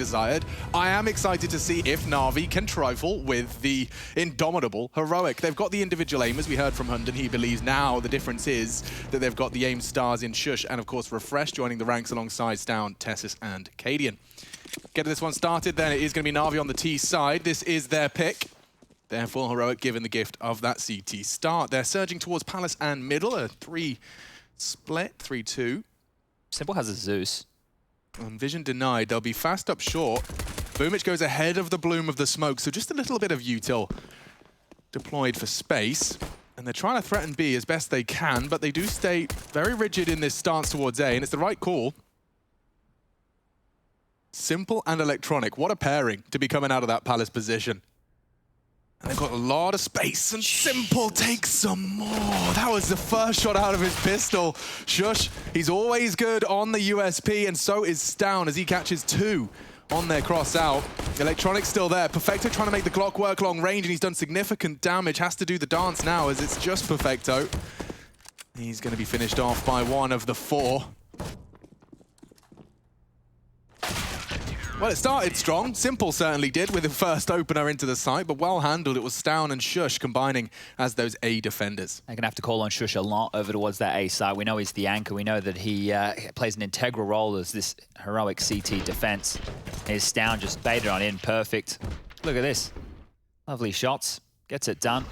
desired. I am excited to see if Na'Vi can trifle with the indomitable Heroic. They've got the individual aimers. We heard from Hunden. He believes now the difference is that they've got the aim stars in Shush and, of course, Refresh joining the ranks alongside Stown, Tessus, and Cadian. Get this one started, then it is going to be Na'Vi on the T side. This is their pick. Therefore, Heroic given the gift of that CT start. They're surging towards Palace and middle, a 3 split, 3-2. Simple has a Zeus. Vision denied. They'll be fast up short. Boomich goes ahead of the bloom of the smoke, so just a little bit of util deployed for space. And they're trying to threaten B as best they can, but they do stay very rigid in this stance towards A, and it's the right call. Simple and Electronic. What a pairing to be coming out of that Palace position. And they've got a lot of space, and Simple takes some more. That was the first shot out of his pistol. Shush, he's always good on the USP, and so is Stown as he catches 2 on their cross out. Electronic's still there. Perfecto trying to make the Glock work long range, and he's done significant damage. Has to do the dance now as it's just Perfecto. He's going to be finished off by one of the 4. Well, it started strong. Simple certainly did with the first opener into the site, but well handled. It was Stown and Shush combining as those A defenders. They're going to have to call on Shush a lot over towards that A side. We know he's the anchor. We know that he plays an integral role as this Heroic CT defense. Here's Stown just baited on in. Perfect. Look at this. Lovely shots. Gets it done.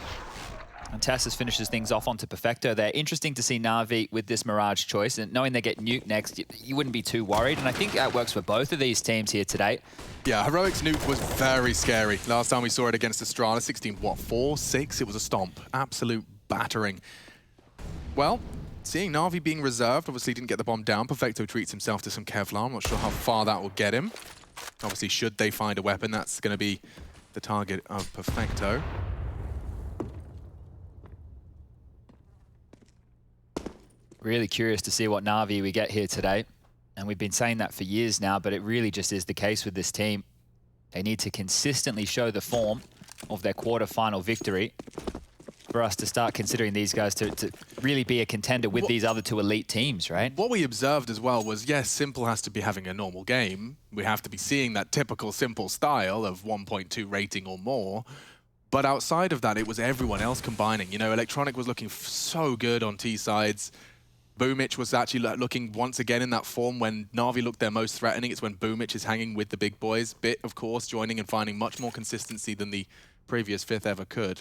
And Tassus finishes things off onto Perfecto there. Interesting to see Na'Vi with this Mirage choice. And knowing they get nuked next, you wouldn't be too worried. And I think that works for both of these teams here today. Yeah, Heroic's nuke was very scary. Last time we saw it against Estrada, 16, what, 4, 6? It was a stomp. Absolute battering. Well, seeing Na'Vi being reserved, obviously didn't get the bomb down. Perfecto treats himself to some Kevlar. I'm not sure how far that will get him. Obviously, should they find a weapon, that's going to be the target of Perfecto. Really curious to see what Na'Vi we get here today. And we've been saying that for years now, but it really just is the case with this team. They need to consistently show the form of their quarterfinal victory for us to start considering these guys to really be a contender with these other 2 elite teams, right? What we observed as well was, yes, Simple has to be having a normal game. We have to be seeing that typical Simple style of 1.2 rating or more. But outside of that, it was everyone else combining. You know, Electronic was looking so good on T sides. Boomich was actually looking once again in that form when Na'Vi looked their most threatening. It's when Boomich is hanging with the big boys. Bit, of course, joining and finding much more consistency than the previous 5th ever could.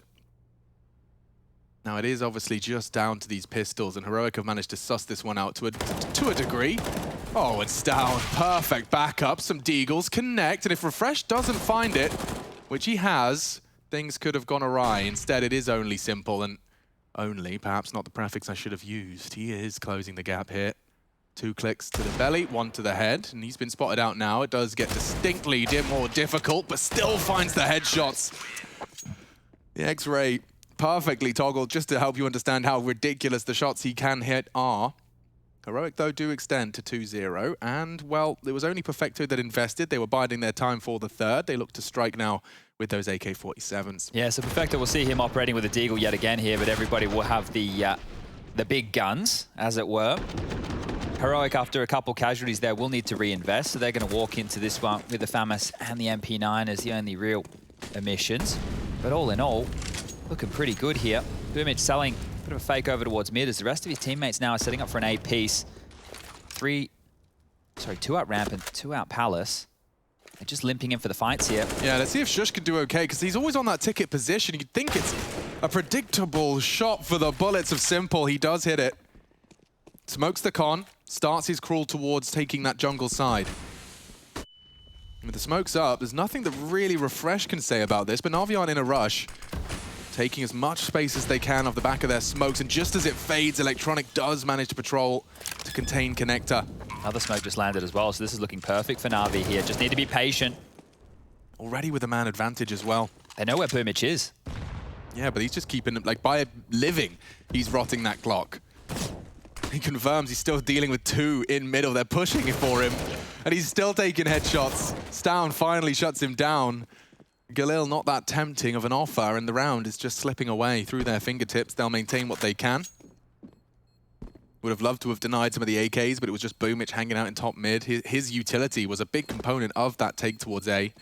Now, it is obviously just down to these pistols, and Heroic have managed to suss this one out to a degree. Oh, it's down. Perfect backup. Some Deagles connect, and if Refresh doesn't find it, which he has, things could have gone awry. Instead, it is only Simple, and only, perhaps not the prefix I should have used. He is closing the gap here. 2 clicks to the belly, 1 to the head, and he's been spotted out now. It does get distinctly more difficult, but still finds the headshots. The X-ray perfectly toggled just to help you understand how ridiculous the shots he can hit are. Heroic, though, do extend to 2-0, and, well, it was only Perfecto that invested. They were biding their time for the 3rd. They look to strike now with those AK-47s. Yeah, so Perfecto will see him operating with a Deagle yet again here, but everybody will have the big guns, as it were. Heroic, after a couple casualties there, will need to reinvest, so they're going to walk into this one with the FAMAS and the MP9 as the only real emissions. But all in all, looking pretty good here. Boomich selling a bit of a fake over towards mid as the rest of his teammates now are setting up for an A piece. 2 out ramp and 2 out Palace. They're just limping in for the fights here. Yeah, let's see if Shush can do okay, because he's always on that ticket position. You'd think it's a predictable shot for the bullets of Simple. He does hit it. Smokes the con, starts his crawl towards taking that jungle side. With the smokes up, there's nothing that really Refresh can say about this, but Na'Vi aren't in a rush. Taking as much space as they can off the back of their smokes, and just as it fades, Electronic does manage to patrol to contain Connector. Another smoke just landed as well, so this is looking perfect for Na'Vi here. Just need to be patient. Already with a man advantage as well. They know where Boomich is. Yeah, but he's just keeping, like, by living, he's rotting that clock. He confirms he's still dealing with 2 in middle. They're pushing it for him, and he's still taking headshots. Stown finally shuts him down. Galil, not that tempting of an offer, and the round is just slipping away through their fingertips. They'll maintain what they can. Would have loved to have denied some of the AKs, but it was just Boomich hanging out in top mid. His utility was a big component of that take towards A.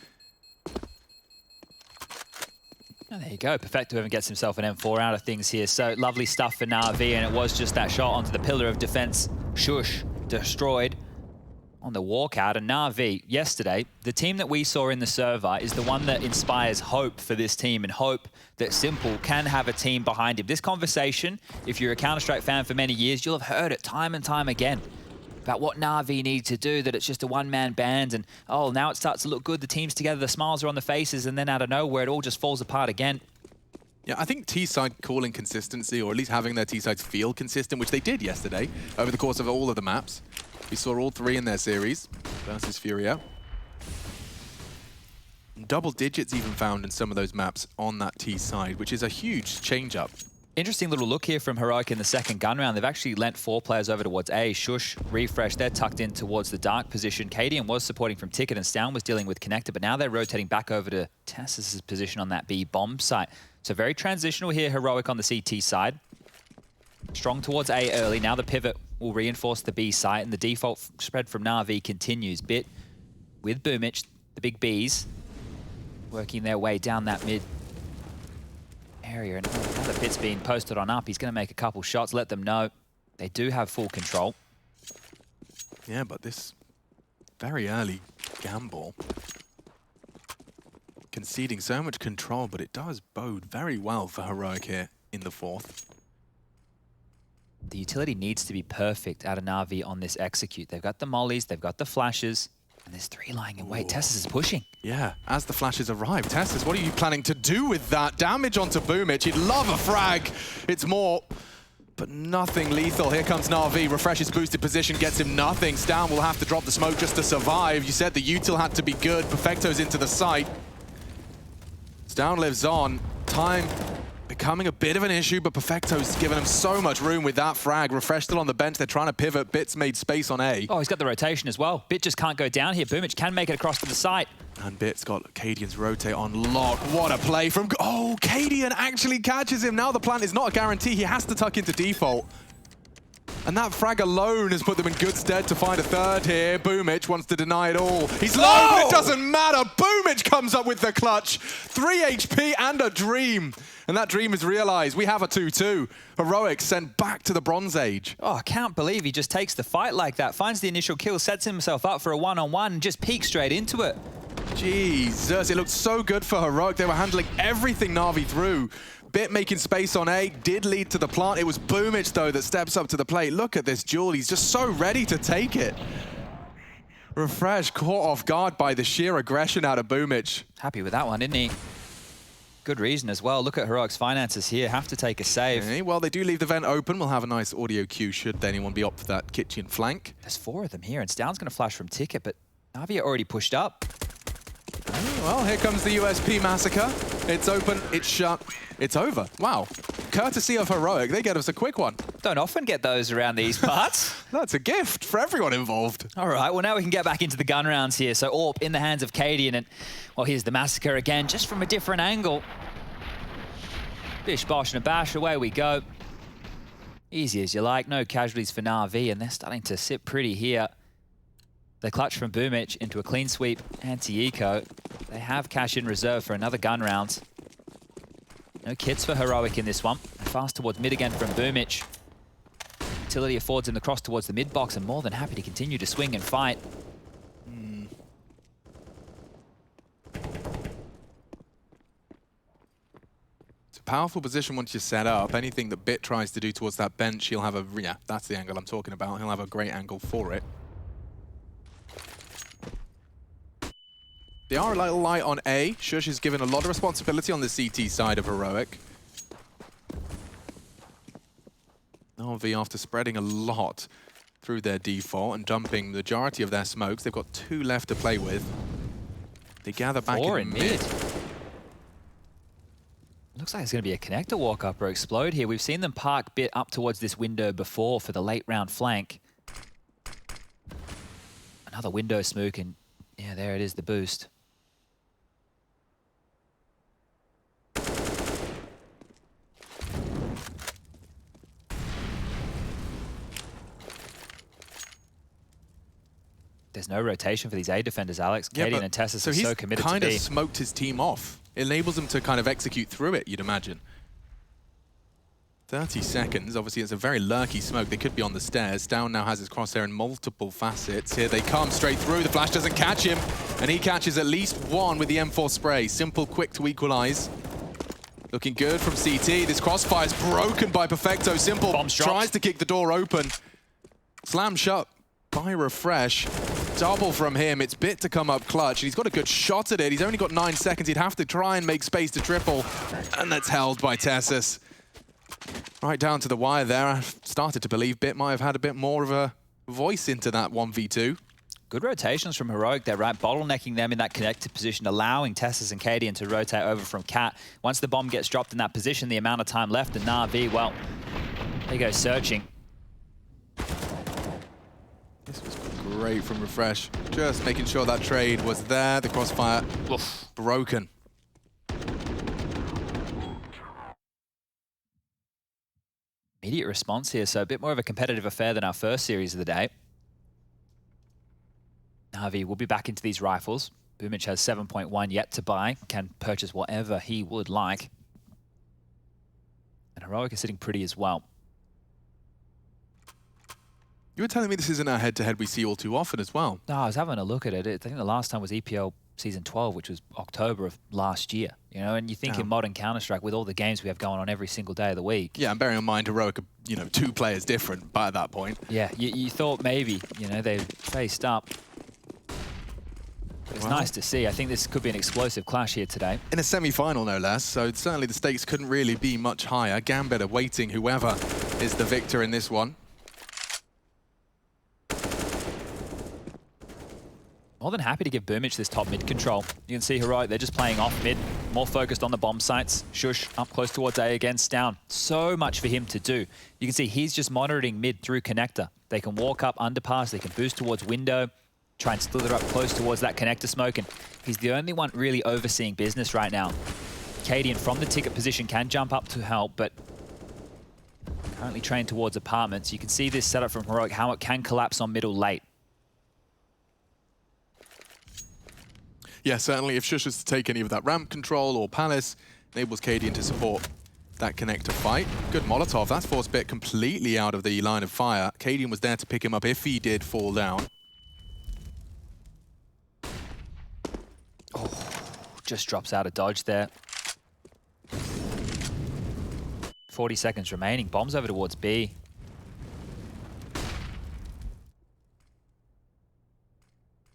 Oh, there you go. Perfecto even gets himself an M4 out of things here. So lovely stuff for Na'Vi, and it was just that shot onto the pillar of defense. Shush destroyed on the walkout. And Na'Vi, yesterday, the team that we saw in the server is the one that inspires hope for this team and hope that Simple can have a team behind him. This conversation, if you're a Counter-Strike fan for many years, you'll have heard it time and time again about what Na'Vi need to do, that it's just a one-man band, and oh, now it starts to look good, the team's together, the smiles are on the faces, and then out of nowhere, it all just falls apart again. Yeah, I think T-side calling consistency, or at least having their T-sides feel consistent, which they did yesterday over the course of all of the maps. We saw all three in their series versus Furia. Double digits even found in some of those maps on that T side, which is a huge change-up. Interesting little look here from Heroic in the second gun round. They've actually lent 4 players over towards A. Shush, Refresh, they're tucked in towards the dark position. Cadian was supporting from Ticket and Stown was dealing with Connector, but now they're rotating back over to Tassis' position on that B bomb site. So very transitional here, Heroic on the CT side. Strong towards A early. Now the pivot will reinforce the B site, and the default spread from Na'Vi continues. Bit with Boomich, the big Bs, working their way down that mid area. And now that Bit's being posted on up, he's going to make a couple shots, let them know they do have full control. Yeah, but this very early gamble, conceding so much control, but it does bode very well for Heroic here in the fourth. The utility needs to be perfect out of Na'Vi on this execute. They've got the mollies, they've got the flashes, and there's 3 lying in wait. Tassis is pushing. Yeah, as the flashes arrive. Tassis, what are you planning to do with that? Damage onto Boomich. He'd love a frag. It's more, but nothing lethal. Here comes Na'Vi. Refreshes boosted position, gets him nothing. Stown will have to drop the smoke just to survive. You said the util had to be good. Perfecto's into the site. Stown lives on. Time becoming a bit of an issue, but Perfecto's given him so much room with that frag. Refresh still on the bench. They're trying to pivot. Bit's made space on A. Oh, he's got the rotation as well. Bit just can't go down here. Boomich can make it across to the site. And Bit's got Cadian's rotate on lock. What a play from... Oh, Cadian actually catches him. Now the plant is not a guarantee. He has to tuck into default. And that frag alone has put them in good stead to find a third here. Boomich wants to deny it all. He's low, but it doesn't matter. Boomich comes up with the clutch. 3 HP and a dream. And that dream is realized. We have a 2-2. Heroic sent back to the Bronze Age. Oh, I can't believe he just takes the fight like that. Finds the initial kill, sets himself up for a one-on-one, and just peeks straight into it. Jesus, it looked so good for Heroic. They were handling everything Na'Vi threw. Bit making space on A did lead to the plant. It was Boomich, though, that steps up to the plate. Look at this duel. He's just so ready to take it. Refresh caught off guard by the sheer aggression out of Boomich. Happy with that one, isn't he? Good reason as well. Look at Heroic's finances here. Have to take a save. Okay, well, they do leave the vent open. We'll have a nice audio cue should anyone be up for that kitchen flank. There's 4 of them here, and Stown's going to flash from Ticket, but Na'Vi are already pushed up. Well, here comes the USP massacre. It's open, it's shut, it's over. Wow. Courtesy of Heroic, they get us a quick one. Don't often get those around these parts. That's a gift for everyone involved. All right, well, now we can get back into the gun rounds here. So AWP in the hands of Cadian, and, well, here's the massacre again, just from a different angle. Bish, bosh, and a bash, away we go. Easy as you like, no casualties for Na'Vi, and they're starting to sit pretty here. The clutch from Boomich into a clean sweep anti-eco. They have cash in reserve for another gun round. No kits for Heroic in this one. Fast towards mid again from Boomich. Utility affords him the cross towards the mid box, and more than happy to continue to swing and fight. It's a powerful position once you set up. Anything that Bit tries to do towards that bench, he'll have a... Yeah, that's the angle I'm talking about. He'll have a great angle for it. They are a little light on A. Shush is given a lot of responsibility on the CT side of Heroic. Na'Vi, after spreading a lot through their default and dumping the majority of their smokes, they've got 2 left to play with. They gather back in mid. Looks like it's going to be a connector walk-up or explode here. We've seen them park Bit up towards this window before for the late round flank. Another window smoke, and yeah, there it is, the boost. there's no rotation for these A defenders, Alex. Yeah, Cadian and Tessus are so committed to B. he's kind of smoked his team off. It enables him to kind of execute through it, you'd imagine. 30 seconds. Obviously, it's a very lurky smoke. They could be on the stairs. Down now has his crosshair in multiple facets. Here they come straight through. The flash doesn't catch him, and he catches at least one with the M4 spray. Simple, quick to equalize. Looking good from CT. This crossfire is broken by Perfecto. Simple tries to kick the door open. Slam shut by Refresh. Double from him. It's Bit to come up clutch. He's got a good shot at it. He's only got 9 seconds. He'd have to try and make space to triple. And that's held by Tessus. Right down to the wire there. I started to believe Bit might have had a bit more of a voice into that 1v2. Good rotations from Heroic there, right? Bottlenecking them in that connected position, allowing Tessus and Cadian to rotate over from Cat. Once the bomb gets dropped in that position, the amount of time left, and Na'Vi, well, there you go, searching. This was great from Refresh. Just making sure that trade was there. The crossfire broken. Immediate response here, so a bit more of a competitive affair than our first series of the day. Na'Vi will be back into these rifles. Boomich has 7.1 yet to buy, can purchase whatever he would like. And Heroic is sitting pretty as well. You were telling me this isn't a head-to-head we see all too often as well. No, I was having a look at it. I think the last time was EPL Season 12, which was October of last year. You know, and you think in modern Counter-Strike, with all the games we have going on every single day of the week. Yeah, and bearing in mind Heroic are, you know, 2 players different by that point. Yeah, you thought maybe, you know, they faced up. It's nice to see. I think this could be an explosive clash here today. In a semi-final, no less, so certainly the stakes couldn't really be much higher. Gambit awaiting whoever is the victor in this one. More than happy to give Boomich this top mid control. You can see Heroic, they're just playing off mid, more focused on the bomb sites. Shush up close towards A against down. So much for him to do. You can see he's just monitoring mid through connector. They can walk up underpass, they can boost towards window, try and slither up close towards that connector smoke, and he's the only one really overseeing business right now. Cadian from the ticket position can jump up to help, but currently trained towards apartments. You can see this setup from Heroic, how it can collapse on middle late. Yeah, certainly if Shush is to take any of that ramp control or Palace, enables Cadian to support that connector fight. Good Molotov, that's forced Bit completely out of the line of fire. Cadian was there to pick him up if he did fall down. Oh, just drops out of dodge there. 40 seconds remaining, bombs over towards B.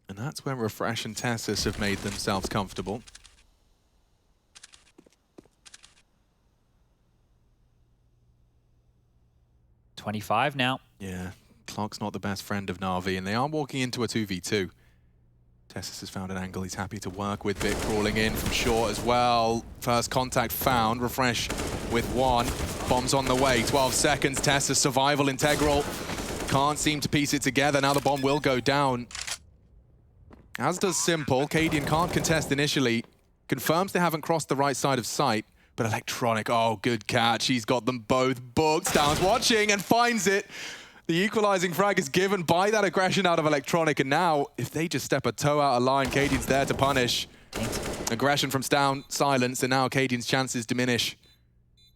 And that's where Refresh and Tessus have made themselves comfortable. .25 now. Yeah, clock's not the best friend of Na'Vi, and they are walking into a 2v2. Tessus has found an angle he's happy to work with. Bit crawling in from short as well. First contact found. Refresh with 1. Bomb's on the way. 12 seconds. Tessus survival integral. Can't seem to piece it together. Now the bomb will go down. As does Simple. Cadian can't contest initially. Confirms they haven't crossed the right side of sight. But Electronic, oh, good catch. He's got them both booked. Down's watching and finds it. The equalizing frag is given by that aggression out of Electronic. And now, if they just step a toe out of line, Cadian's there to punish. Aggression from Stown, silence, and now Cadian's chances diminish.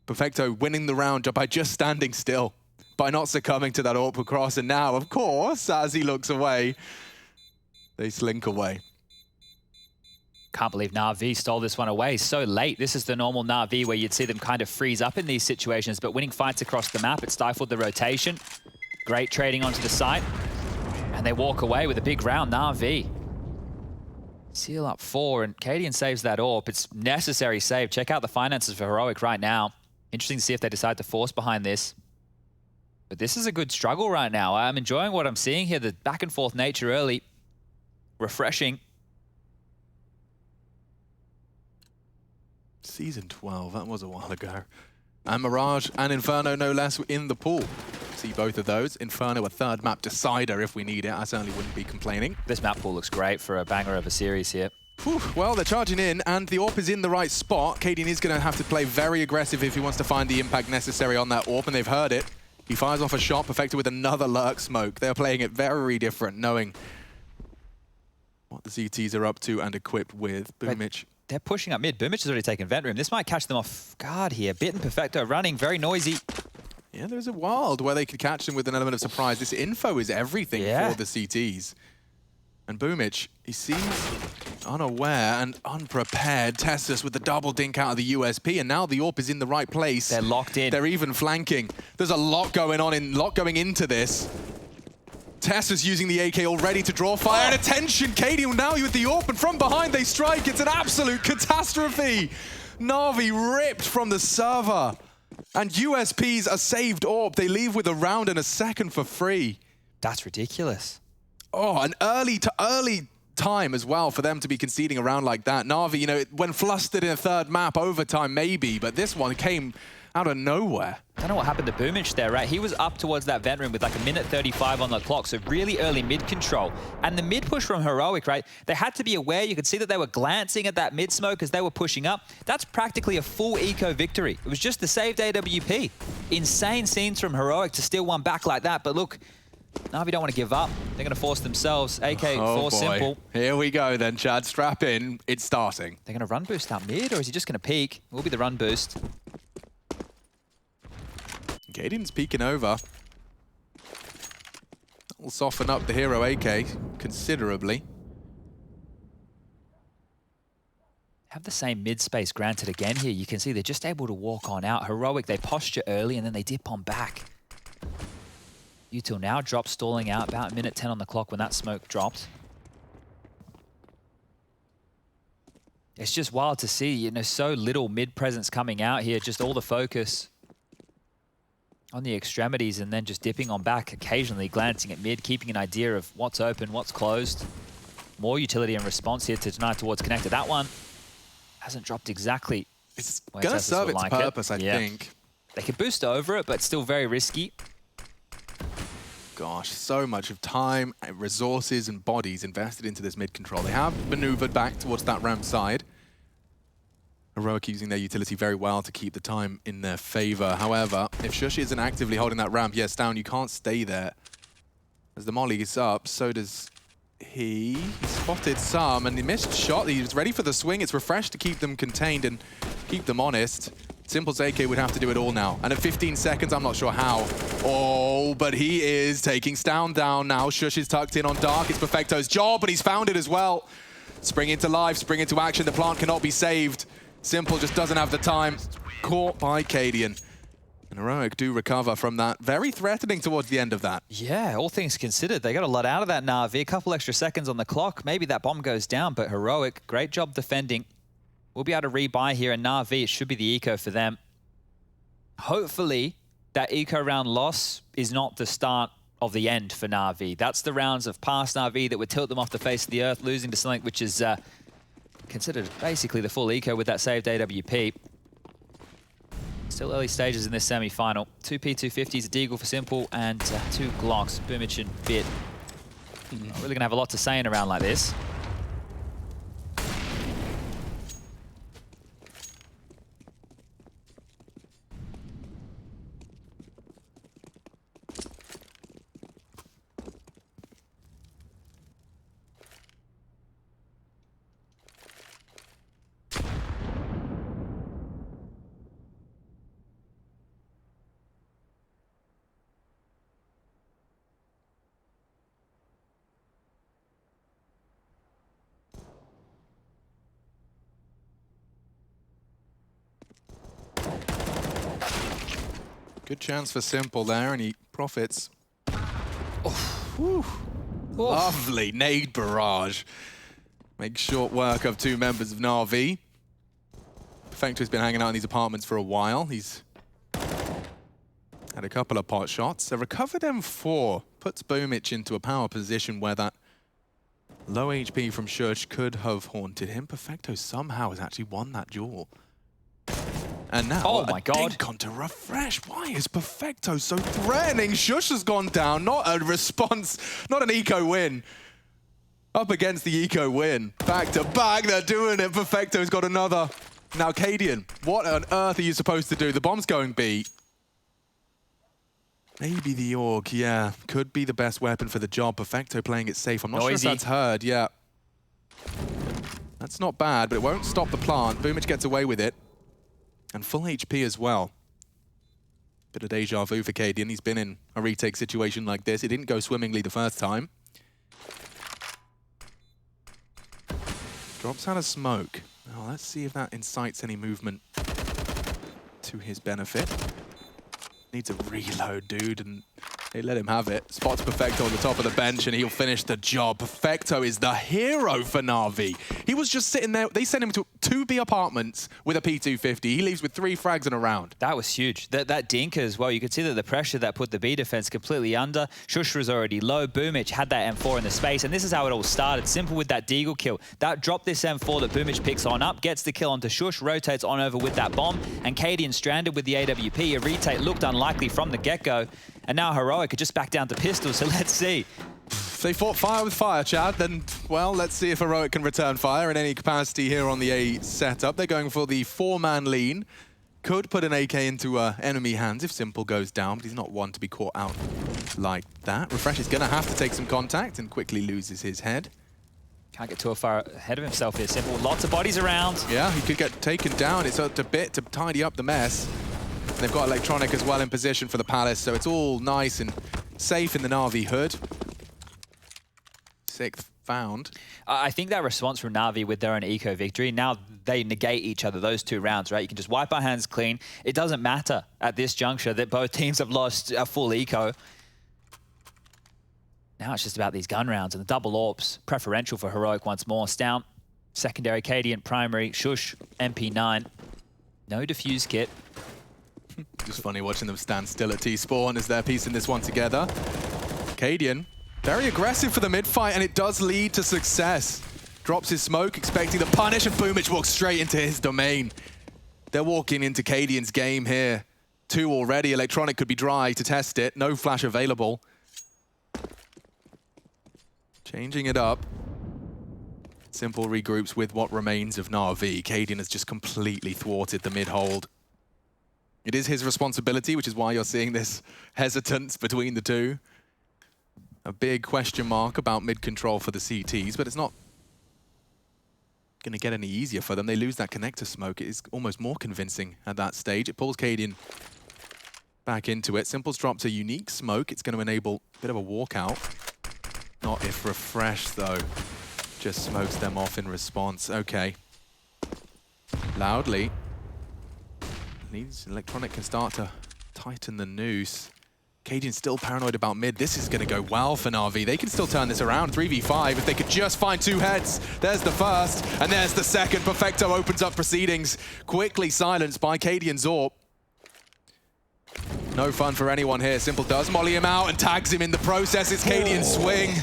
Perfecto winning the round by just standing still, by not succumbing to that awkward cross. And now, of course, as he looks away, they slink away. Can't believe Na'Vi stole this one away so late. This is the normal Na'Vi where you'd see them kind of freeze up in these situations, but winning fights across the map, it stifled the rotation. Great trading onto the site. And they walk away with a big round, Na'Vi. Seal up 4, and Cadian saves that AWP. It's necessary save. Check out the finances for Heroic right now. Interesting to see if they decide to force behind this. But this is a good struggle right now. I'm enjoying what I'm seeing here, the back and forth nature early. Refreshing. Season 12, that was a while ago. And Mirage and Inferno, no less, in the pool. See both of those. Inferno, a third map decider if we need it. I certainly wouldn't be complaining. This map pool looks great for a banger of a series here. Whew, well, they're charging in, and the AWP is in the right spot. Cadian is going to have to play very aggressive if he wants to find the impact necessary on that AWP, and they've heard it. He fires off a shot, Perfected with another lurk smoke. They're playing it very different, knowing what the CTs are up to and equipped with. Boomich. They're pushing up mid. Boomich has already taken vent room. This might catch them off guard here. Bit and Perfecto running, very noisy. Yeah, there's a world where they could catch them with an element of surprise. This info is everything for the CTs. And Boomich, he seems unaware and unprepared. Tessus with the double dink out of the USP, and now the AWP is in the right place. They're locked in. They're even flanking. There's a lot going on, going into this. Tessus using the AK already to draw fire, and attention, Katie now with the AWP, and from behind they strike. It's an absolute catastrophe. Na'Vi ripped from the server, and USPs are saved AWP. They leave with a round and a second for free. That's ridiculous. Oh, an early time as well for them to be conceding a round like that. Na'Vi, you know, when flustered in a third map, overtime maybe, but this one came out of nowhere. I don't know what happened to Boomich there, right? He was up towards that vent room with like 1:35 on the clock, so really early mid control. And the mid push from Heroic, right? They had to be aware. You could see that they were glancing at that mid smoke as they were pushing up. That's practically a full eco victory. It was just the saved AWP. Insane scenes from Heroic to steal one back like that, but look, Na'Vi don't want to give up. They're going to force themselves. AK for Simple. Here we go then, Chad. Strap in. It's starting. They're going to run boost out mid, or is he just going to peek? It will be the run boost. Gadian's peeking over. That will soften up the hero AK considerably. Have the same mid space granted again here. You can see they're just able to walk on out. Heroic, they posture early and then they dip on back. Util now drops stalling out about 1:10 on the clock when that smoke dropped. It's just wild to see, you know, so little mid presence coming out here, just all the focus on the extremities and then just dipping on back, occasionally glancing at mid, keeping an idea of what's open, what's closed. More utility and response here to deny towards connector. That one hasn't dropped exactly. It's going to serve its purpose, I think. They could boost over it, but still very risky. Gosh, so much of time, resources, and bodies invested into this mid control. They have maneuvered back towards that ramp side. Heroic using their utility very well to keep the time in their favor. However, if Shush isn't actively holding that ramp, yes, down, you can't stay there. As the molly is up, so does he. He spotted some, and he missed shot. He was ready for the swing. It's refreshed to keep them contained and keep them honest. Simple's AK would have to do it all now. And at 15 seconds, I'm not sure how. Oh, but he is taking Stown down now. Shush is tucked in on Dark. It's Perfecto's job, but he's found it as well. Spring into life, spring into action. The plant cannot be saved. Simple just doesn't have the time. Caught by Cadian. And Heroic do recover from that. Very threatening towards the end of that. Yeah, all things considered, they got a lot out of that Na'Vi. A couple extra seconds on the clock. Maybe that bomb goes down, but Heroic, great job defending. We'll be able to rebuy here, and Na'Vi, it should be the eco for them. Hopefully, that eco round loss is not the start of the end for Na'Vi. That's the rounds of past Na'Vi that would tilt them off the face of the earth, losing to something which is considered basically the full eco with that saved AWP. Still early stages in this semi-final. 2 P250s, a Deagle for Simple, and 2 Glocks, Boomich and Bit. Not really going to have a lot to say in a round like this. Good chance for Simple there, and he profits. Lovely nade barrage. Makes short work of 2 members of Na'Vi. Perfecto's been hanging out in these apartments for a while. He's had a couple of pot shots. A recovered M4 puts Boomich into a power position where that low HP from Shush could have haunted him. Perfecto somehow has actually won that duel. And now, oh my God, dink onto refresh. Why is Perfecto so threatening? Shush has gone down. Not a response, not an eco win. Up against the eco win. Back to back, they're doing it. Perfecto's got another. Now, Cadian, what on earth are you supposed to do? The bomb's going B. Maybe the AUG, yeah. Could be the best weapon for the job. Perfecto playing it safe. I'm not sure if that's heard, yeah. That's not bad, but it won't stop the plant. Boomich gets away with it. And full HP as well. Bit of deja vu for Cadian. He's been in a retake situation like this. It didn't go swimmingly the first time. Drops out of smoke. Now let's see if that incites any movement to his benefit. Needs a reload, dude, and they let him have it. Spots Perfecto on the top of the bench, and he'll finish the job. Perfecto is the hero for Na'Vi. He was just sitting there. They sent him to 2B apartments with a P250. He leaves with 3 frags in a round. That was huge. That dinker as well, you could see that the pressure that put the B defense completely under. Shush was already low. Boomich had that M4 in the space, and this is how it all started. Simple with that Deagle kill. That dropped this M4 that Boomich picks on up, gets the kill onto Shush, rotates on over with that bomb, and Cadian stranded with the AWP. A retake looked unlikely from the get-go, and now Heroic are just back down to pistol, so let's see. If they fought fire with fire, Chad, then, well, let's see if Heroic can return fire in any capacity here on the A setup. They're going for the 4-man lean. Could put an AK into enemy hands if Simple goes down, but he's not one to be caught out like that. Refresh is going to have to take some contact and quickly loses his head. Can't get too far ahead of himself here, Simple. Lots of bodies around. Yeah, he could get taken down. It's up to Bit to tidy up the mess. And they've got Electronic as well in position for the Palace, so it's all nice and safe in the Na'Vi hood. 6th found. I think that response from Na'Vi with their own eco victory, now they negate each other, those 2 rounds, right? You can just wipe our hands clean. It doesn't matter at this juncture that both teams have lost a full eco. Now it's just about these gun rounds and the double AWPs, preferential for Heroic once more. Stout, secondary, Cadian, primary, Shush, MP9. No defuse kit. Just funny watching them stand still at T-spawn as they're piecing this one together. Cadian, very aggressive for the mid-fight, and it does lead to success. Drops his smoke, expecting the punish, and Boomich walks straight into his domain. They're walking into Cadian's game here. 2 already. Electronic could be dry to test it. No flash available. Changing it up. Simple regroups with what remains of Na'Vi. Cadian has just completely thwarted the mid-hold. It is his responsibility, which is why you're seeing this hesitance between the two. A big question mark about mid-control for the CTs, but it's not going to get any easier for them. They lose that connector smoke. It is almost more convincing at that stage. It pulls Cadian back into it. Simple's dropped a unique smoke. It's going to enable a bit of a walkout. Not if Refresh, though. Just smokes them off in response. Okay. Loudly. Needs Electronic can start to tighten the noose. Cadian's still paranoid about mid. This is going to go well for Na'Vi. They can still turn this around. 3v5 if they could just find 2 heads. There's the first, and there's the second. Perfecto opens up proceedings. Quickly silenced by Cadian's AWP. No fun for anyone here. Simple does molly him out and tags him in the process. It's Cadian's swing.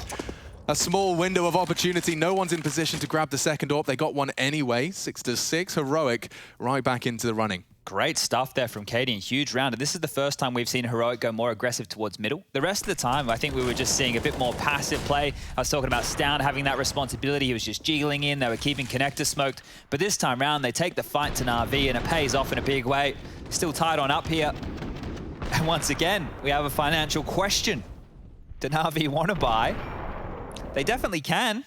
A small window of opportunity. No one's in position to grab the second AWP. They got one anyway. 6-6. Heroic right back into the running. Great stuff there from Cadian. Huge round. And this is the first time we've seen Heroic go more aggressive towards middle. The rest of the time, I think we were just seeing a bit more passive play. I was talking about Stout having that responsibility. He was just jiggling in. They were keeping connector smoked. But this time round, they take the fight to Na'Vi, and it pays off in a big way. Still tied on up here. And once again, we have a financial question. Do Na'Vi want to buy? They definitely can.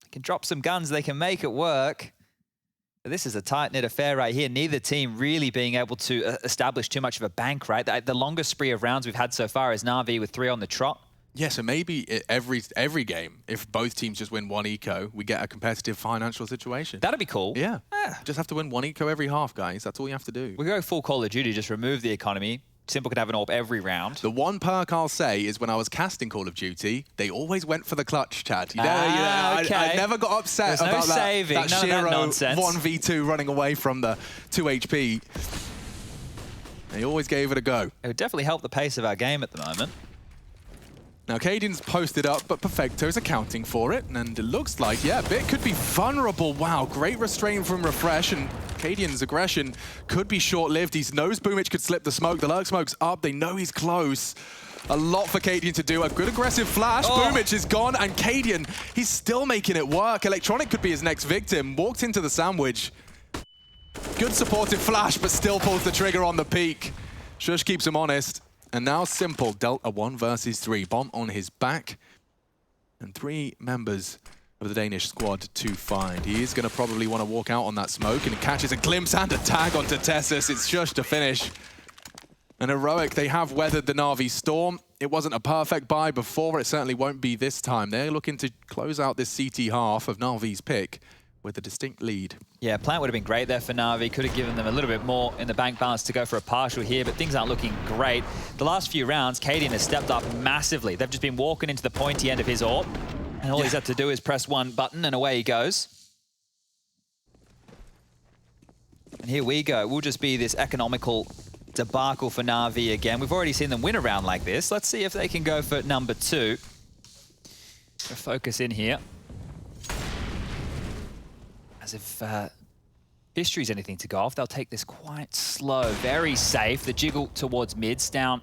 They can drop some guns. They can make it work. But this is a tight-knit affair right here. Neither team really being able to establish too much of a bank, right? The longest spree of rounds we've had so far is Na'Vi with 3 on the trot. Yeah, so maybe every game, if both teams just win 1 eco, we get a competitive financial situation. That'd be cool. Yeah. Just have to win 1 eco every half, guys. That's all you have to do. We go full Call of Duty, just remove the economy. Simple can have an AWP every round. The one perk I'll say is when I was casting Call of Duty, they always went for the clutch, Chad. You know, okay. I never got upset about that Shiro 1v2 running away from the 2 HP. They always gave it a go. It would definitely help the pace of our game at the moment. Now, Cadian's posted up, but Perfecto's accounting for it, and it looks like, yeah, Bit could be vulnerable. Wow, great restraint from Refresh, and Cadian's aggression could be short-lived. He knows Boomich could slip the smoke. The lurk smoke's up. They know he's close. A lot for Cadian to do. A good aggressive flash. Boomich is gone, and Cadian, he's still making it work. Electronic could be his next victim. Walked into the sandwich. Good supportive flash, but still pulls the trigger on the peak. Shush keeps him honest. And now Simple dealt a 1 versus 3. Bomb on his back. And 3 members of the Danish squad to find. He is going to probably want to walk out on that smoke, and it catches a glimpse and a tag onto Tessus. It's just to finish. And Heroic, they have weathered the Na'Vi storm. It wasn't a perfect buy before. It certainly won't be this time. They're looking to close out this CT half of Na'Vi's pick with a distinct lead. Yeah, plant would have been great there for Na'Vi. Could have given them a little bit more in the bank balance to go for a partial here, but things aren't looking great. The last few rounds, Cadian has stepped up massively. They've just been walking into the pointy end of his AWP, and all he's had to do is press one button, and away he goes. And here we go. We'll just be this economical debacle for Na'Vi again. We've already seen them win a round like this. Let's see if they can go for number 2. Focus in here. As if history's anything to go off, they'll take this quite slow, very safe. The jiggle towards mid. Down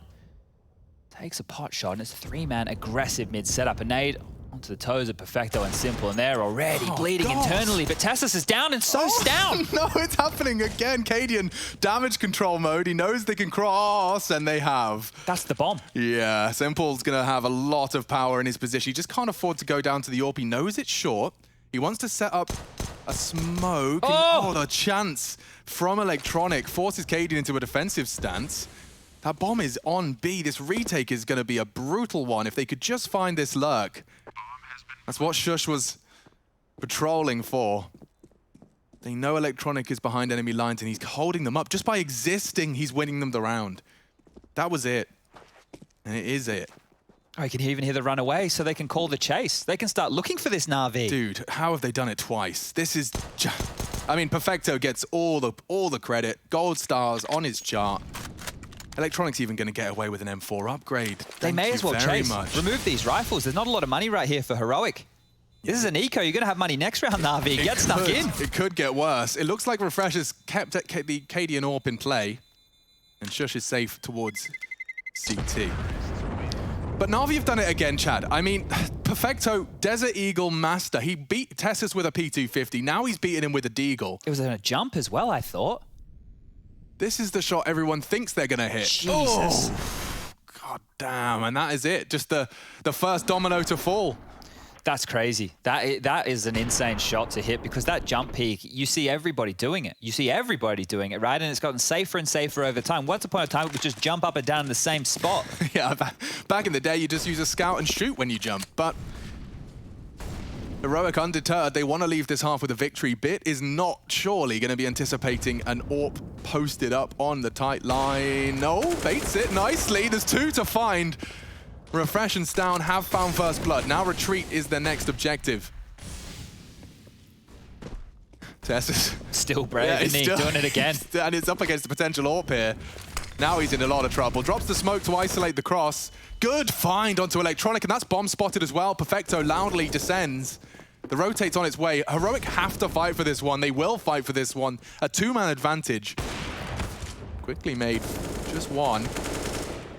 takes a pot shot, and it's a 3-man aggressive mid setup. A nade onto the toes of Perfecto and Simple, and they're already bleeding internally, but Tessus is down, and so's down. No, it's happening again. Cadian, damage control mode. He knows they can cross, and they have. That's the bomb. Yeah, Simple's going to have a lot of power in his position. He just can't afford to go down to the AWP. He knows it's short. He wants to set up a smoke. Oh, the chance from Electronic forces Cadian into a defensive stance. That bomb is on B. This retake is going to be a brutal one if they could just find this lurk. That's what Shush was patrolling for. They know Electronic is behind enemy lines, and he's holding them up. Just by existing, he's winning them the round. That was it. And it is it. Oh, you can even hear the run away, so they can call the chase. They can start looking for this Na'Vi. Dude, how have they done it twice? This is I mean, Perfecto gets all the credit. Gold stars on his chart. Electronic's even going to get away with an M4 upgrade. They may as well chase. Remove these rifles. There's not a lot of money right here for Heroic. This is an eco. You're going to have money next round, Na'Vi. Get stuck in. It could get worse. It looks like Refresh has kept the Cadian AWP in play. And Shush is safe towards CT. But Na'Vi have done it again, Chad. I mean, Perfecto, Desert Eagle master. He beat Tessus with a P250. Now he's beaten him with a Deagle. It was a jump as well, I thought. This is the shot everyone thinks they're going to hit. Jesus. Oh, God damn. And that is it. Just the first domino to fall. That's crazy. That is an insane shot to hit, because that jump peak, you see everybody doing it. You see everybody doing it, right? And it's gotten safer and safer over time. Once upon a time, we could just jump up and down in the same spot. Yeah, back in the day, you just use a scout and shoot when you jump. But Heroic, undeterred, they want to leave this half with a victory. Bit is not surely going to be anticipating an AWP posted up on the tight line. No, baits it nicely. There's 2 to find. Refresh and Stown have found first blood. Now retreat is their next objective. Tessus. Still brave, isn't he? Doing it again. And it's up against the potential AWP here. Now he's in a lot of trouble. Drops the smoke to isolate the cross. Good find onto Electronic, and that's bomb spotted as well. Perfecto loudly descends. The rotate's on its way. Heroic have to fight for this one. They will fight for this one. A 2-man advantage. Quickly made just one.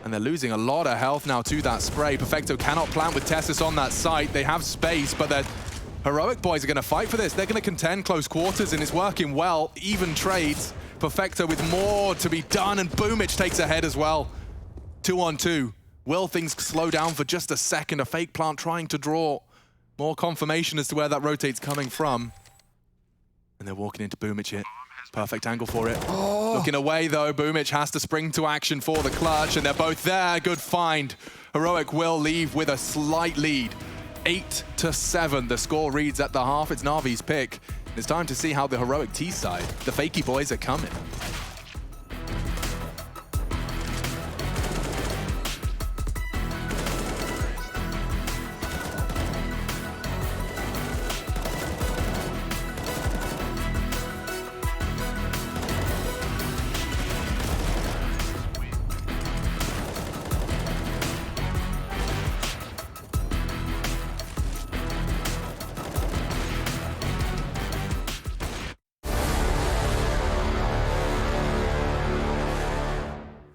And they're losing a lot of health now to that spray. Perfecto cannot plant with Tessus on that site. They have space, but the Heroic boys are going to fight for this. They're going to contend close quarters, and it's working well. Even trades. Perfecto with more to be done, and Boomich takes ahead as well. 2-on-2. Will things slow down for just a second? A fake plant trying to draw more confirmation as to where that rotate's coming from. And they're walking into Boomich here. Perfect angle for it. Oh. Looking away though, Boomich has to spring to action for the clutch, and they're both there. Good find. Heroic will leave with a slight lead. 8-7, the score reads at the half. It's Na'Vi's pick. It's time to see how the Heroic T side, the Fakey boys, are coming.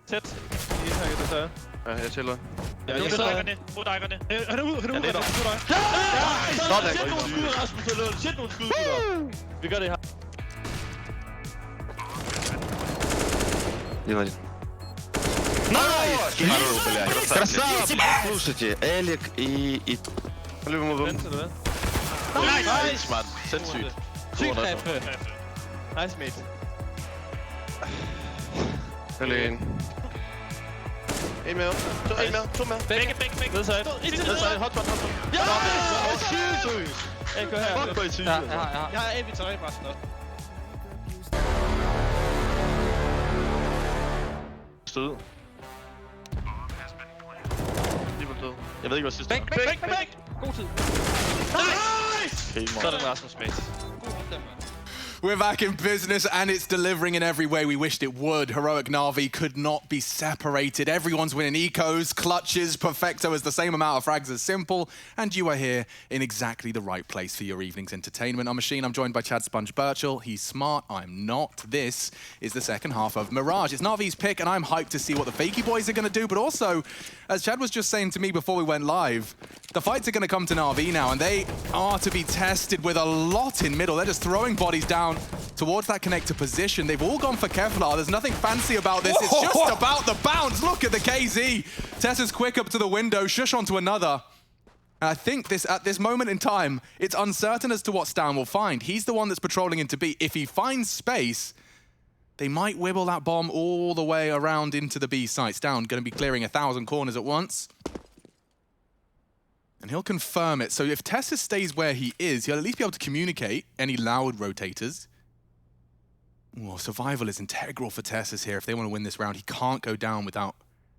Tæt. DreamHack desværre. Ja, jeg tæller. Ja, jeg dækkerne. Få dækkerne. Han er ude, han er ude. Sæt nogle skud, Rasmus. Sæt nogle skud, gutter. Vi gør det her. Дима. Хорош, блядь. Красава, слушайте, Элик и... По-любому... Nice, mand. Sindssygt. Sygt knappe. Nice, mate. Eller en. En mere. To mere. Begge. Ved side. Hotspot. Ja! Sygt. Jeg går her. Fuck, hvor er I sygt. Jeg har Evi tøj bare sådan noget. Stød. Lige på død. Jeg ved ikke, hvad sidste. Bæk! God tid. Nice! Så er den Rasmus Base. God runde, mand. We're back in business, and it's delivering in every way we wished it would. Heroic Na'Vi could not be separated. Everyone's winning ecos, clutches, Perfecto has the same amount of frags as Simple, and you are here in exactly the right place for your evening's entertainment. On Machine, I'm joined by Chad Sponge Birchall. He's smart, I'm not. This is the second half of Mirage. It's Na'Vi's pick, and I'm hyped to see what the Fakey boys are going to do, but also, as Chad was just saying to me before we went live, the fights are going to come to Na'Vi now, and they are to be tested with a lot in middle. They're just throwing bodies down towards that connector position. They've all gone for Kevlar. There's nothing fancy about this. It's just about the bounce. Look at the KZ. Tessa's quick up to the window, shush onto another. And I think at this moment in time, it's uncertain as to what Stan will find. He's the one that's patrolling into B. If he finds space, they might wibble that bomb all the way around into the B site. Stan going to be clearing 1,000 corners at once. And he'll confirm it. So if Tessa stays where he is, he'll at least be able to communicate any loud rotators. Oh, survival is integral for Tessa's here. If they want to win this round, he can't go down without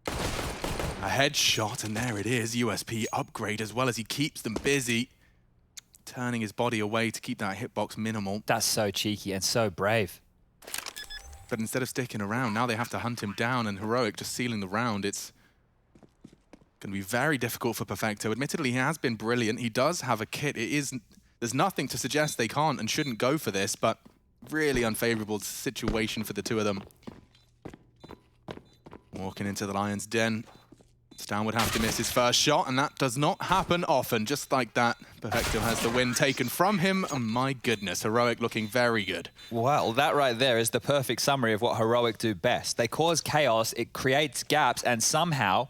a headshot. And there it is, USP upgrade, as well as he keeps them busy, turning his body away to keep that hitbox minimal. That's so cheeky and so brave. But instead of sticking around, now they have to hunt him down, and Heroic just sealing the round. It's going to be very difficult for Perfecto. Admittedly, he has been brilliant. He does have a kit. There's nothing to suggest they can't and shouldn't go for this, but really unfavorable situation for the two of them. Walking into the Lion's Den. Stan would have to miss his first shot, and that does not happen often. Just like that, Perfecto has the win taken from him. And my goodness, Heroic looking very good. Well, that right there is the perfect summary of what Heroic do best. They cause chaos, it creates gaps, and somehow,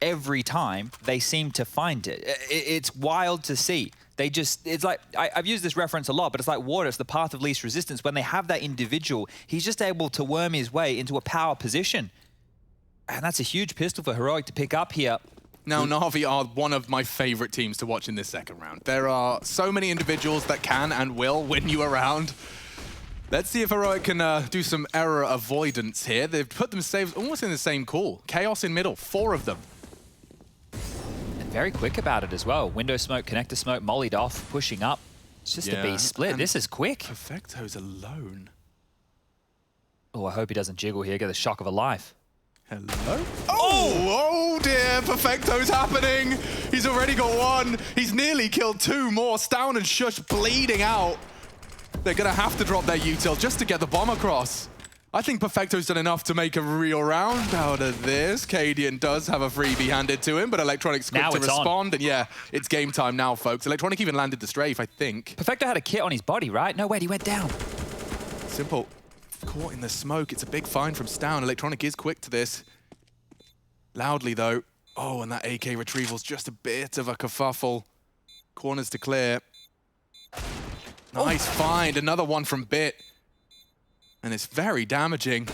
every time, they seem to find it. It's wild to see. It's like, I've used this reference a lot, but it's like water, it's the path of least resistance. When they have that individual, he's just able to worm his way into a power position. And that's a huge pistol for Heroic to pick up here. Now, Na'Vi are one of my favorite teams to watch in this second round. There are so many individuals that can and will win you around. Let's see if Heroic can do some error avoidance here. They've put themselves almost in the same call. Chaos in middle, 4 of them. Very quick about it as well. Window smoke, connector smoke, mollied off, pushing up. It's just a B split. This is quick. Perfecto's alone. Oh, I hope he doesn't jiggle here, get the shock of a life. Hello? Oh dear, Perfecto's happening. He's already got 1. He's nearly killed 2 more. Stown and Shush bleeding out. They're going to have to drop their util just to get the bomb across. I think Perfecto's done enough to make a real round out of this. Cadian does have a freebie handed to him, but Electronic's quick to respond. And yeah, it's game time now, folks. Electronic even landed the strafe, I think. Perfecto had a kit on his body, right? No, wait, he went down. Simple. Caught in the smoke. It's a big find from Stown. Electronic is quick to this. Loudly, though. Oh, and that AK retrieval's just a bit of a kerfuffle. Corners to clear. Nice find. Another one from Bit. And it's very damaging.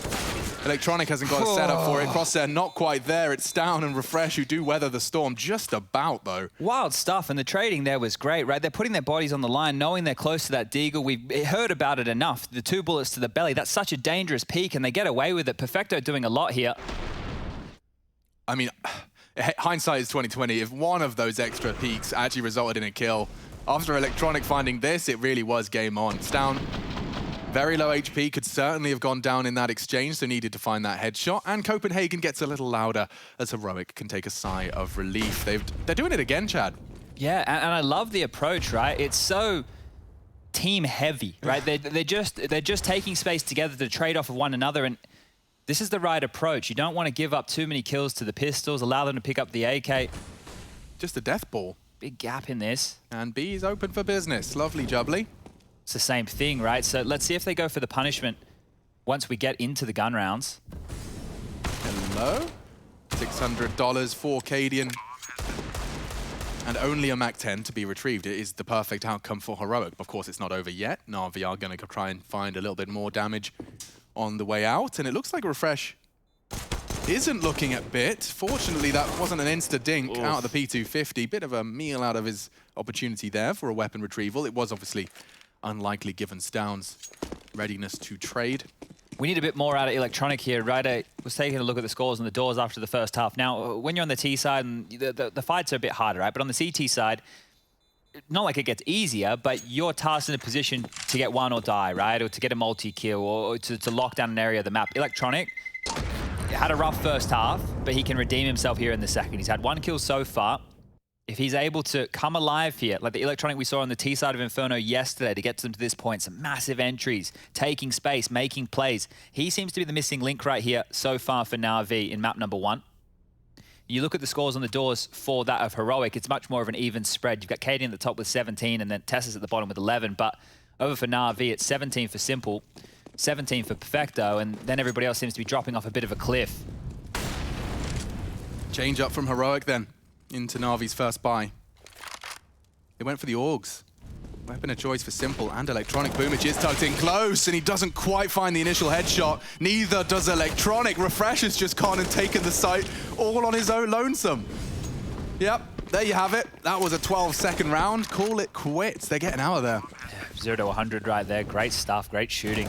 Electronic hasn't got a setup for it. Crosshair not quite there. It's Stown and Refresh who do weather the storm. Just about, though. Wild stuff, and the trading there was great, right? They're putting their bodies on the line, knowing they're close to that deagle. We've heard about it enough. The 2 bullets to the belly, that's such a dangerous peak, and they get away with it. Perfecto doing a lot here. I mean, hindsight is 2020. If one of those extra peaks actually resulted in a kill, after Electronic finding this, it really was game on. Stown, very low HP, could certainly have gone down in that exchange, so needed to find that headshot. And Copenhagen gets a little louder as Heroic can take a sigh of relief. They're doing it again, Chad. Yeah, and I love the approach, right? It's so team heavy, right? they're just taking space together to trade off of one another, and this is the right approach. You don't want to give up too many kills to the pistols, allow them to pick up the AK. Just a death ball. Big gap in this. And B is open for business. Lovely jubbly. It's the same thing, right? So let's see if they go for the punishment once we get into the gun rounds. Hello? $600 for Cadian. and only a Mac 10 to be retrieved. It is the perfect outcome for Heroic. Of course, it's not over yet. Na'Vi are going to try and find a little bit more damage on the way out, and it looks like Refresh isn't looking at Bit. Fortunately, that wasn't an insta-dink out of the P250. Bit of a meal out of his opportunity there for a weapon retrieval. It was obviously unlikely given Stound's readiness to trade. We need a bit more out of Electronic here. Ryder was taking a look at the scores and the doors after the first half. Now, when you're on the T side, and the fights are a bit harder, right? But on the CT side, not like it gets easier, but you're tasked in a position to get one or die, right? Or to get a multi-kill, or to lock down an area of the map. Electronic had a rough first half, but he can redeem himself here in the second. He's had 1 kill so far. If he's able to come alive here, like the Electronic we saw on the T side of Inferno yesterday to get them to this point, some massive entries, taking space, making plays. He seems to be the missing link right here so far for Na'Vi in map number 1. You look at the scores on the doors for that of Heroic, it's much more of an even spread. You've got Katie at the top with 17 and then Tessa's at the bottom with 11, but over for Na'Vi, it's 17 for Simple, 17 for Perfecto, and then everybody else seems to be dropping off a bit of a cliff. Change up from Heroic then into Na'Vi's first buy. They went for the Augs. Weapon of choice for Simple and Electronic. Boomich is tucked in close, and he doesn't quite find the initial headshot. Neither does Electronic. Refresh has just gone and taken the site all on his own lonesome. Yep, there you have it. That was a 12-second round. Call it quits. They're getting out of there. 0 to 100 right there. Great stuff, great shooting.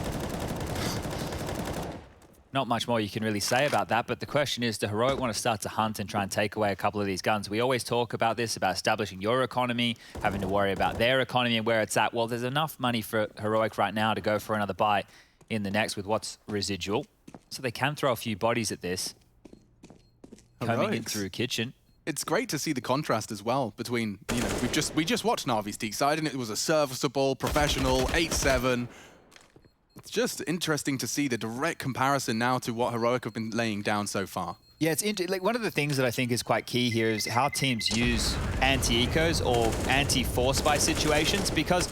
Not much more you can really say about that, but the question is, do Heroic want to start to hunt and try and take away a couple of these guns? We always talk about this, about establishing your economy, having to worry about their economy and where it's at. Well, there's enough money for Heroic right now to go for another buy in the next with what's residual. So they can throw a few bodies at this. Coming in through kitchen. It's great to see the contrast as well between, you know, we just watched Na'Vi's T side and it was a serviceable, professional, 8-7. It's just interesting to see the direct comparison now to what Heroic have been laying down so far. Yeah, it's like one of the things that I think is quite key here is how teams use anti-ecos or anti-force buy situations, because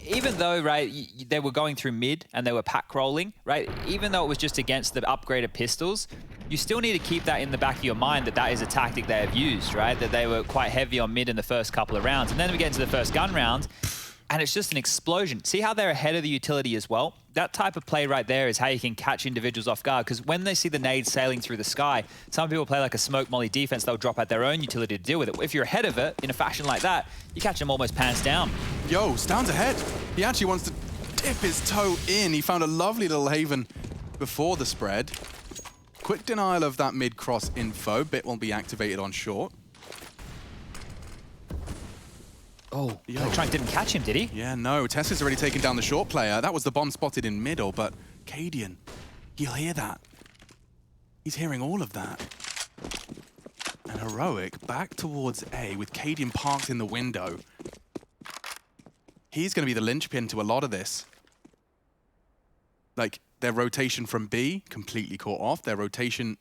even though, right, they were going through mid and they were pack rolling, right, even though it was just against the upgraded pistols, you still need to keep that in the back of your mind that that is a tactic they have used, right, that they were quite heavy on mid in the first couple of rounds. And then we get into the first gun round, and it's just an explosion. See how they're ahead of the utility as well? That type of play right there is how you can catch individuals off guard, because when they see the nades sailing through the sky, some people play like a smoke molly defense, they'll drop out their own utility to deal with it. If you're ahead of it in a fashion like that, you catch them almost pants down. Yo, Stound's ahead. He actually wants to dip his toe in. He found a lovely little haven before the spread. Quick denial of that mid-cross info. Bit won't be activated on short. Oh, Electronic didn't catch him, did he? Yeah, no. Tessa's already taken down the short player. That was the bomb spotted in middle, but Cadian, he'll hear that. He's hearing all of that. And Heroic back towards A with Cadian parked in the window. He's going to be the linchpin to a lot of this. Like, their rotation from B, completely caught off. Their rotation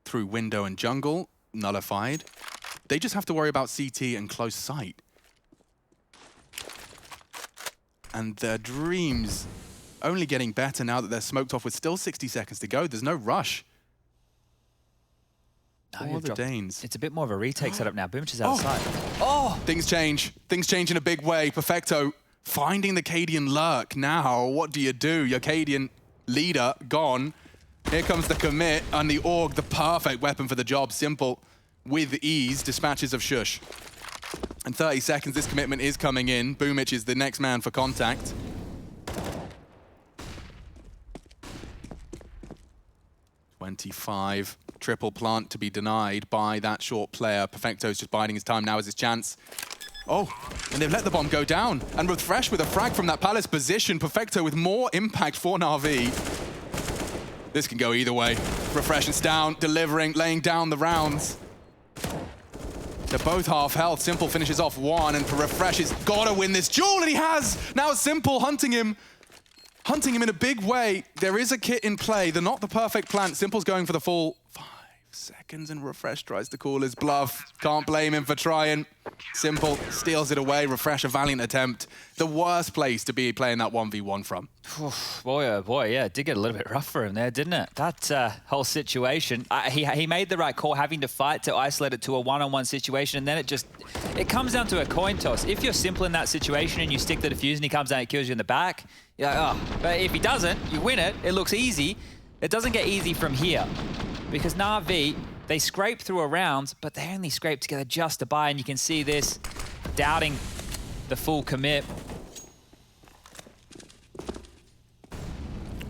through window and jungle, nullified. They just have to worry about CT and close sight. And their dreams only getting better now that they're smoked off with still 60 seconds to go. There's no rush. No, the Danes. It's a bit more of a retake setup now. Boomich is outside. Oh! Things change. Things change in a big way. Perfecto finding the Cadian lurk. Now, what do? Your Cadian leader gone. Here comes the commit and the AUG, the perfect weapon for the job. Simple with ease. Dispatches of Shush. In 30 seconds, this commitment is coming in. Boomich is the next man for contact. .25. Triple plant to be denied by that short player. Perfecto's just biding his time. Now is his chance. Oh, and they've let the bomb go down. And Refresh with a frag from that Palace position. Perfecto with more impact for Na'Vi. This can go either way. Refresh and Stound delivering, laying down the rounds. They're both half health. Simple finishes off one, and Refresh has got to win this duel, and he has! Now Simple hunting him in a big way. There is a kit in play. They're not the perfect plant. Simple's going for the full 5. seconds and Refresh tries to call his bluff. Can't blame him for trying. Simple steals it away. Refresh, a valiant attempt. The worst place to be playing that 1v1 from. Boy, oh boy, yeah, it did get a little bit rough for him there, didn't it? That whole situation, he made the right call, having to fight to isolate it to a one-on-one situation, and then it comes down to a coin toss. If you're Simple in that situation and you stick the defuse and he comes out and kills you in the back, you're like, oh. But if he doesn't, you win it. It looks easy. It doesn't get easy from here. Because Na'Vi, they scrape through a round, but they only scrape together just to buy, and you can see this, doubting the full commit.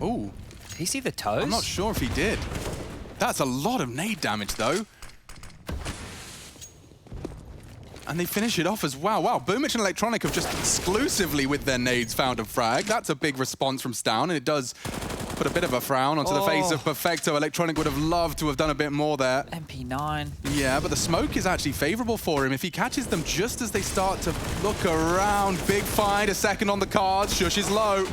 Ooh. Did he see the toes? I'm not sure if he did. That's a lot of nade damage, though. And they finish it off as well. Wow, Boomich and Electronic have just exclusively with their nades found a frag. That's a big response from Stown, and it does put a bit of a frown onto the face of Perfecto. Electronic would have loved to have done a bit more there. MP9. Yeah, but the smoke is actually favorable for him. If he catches them just as they start to look around, big find, a second on the cards. Shush is low.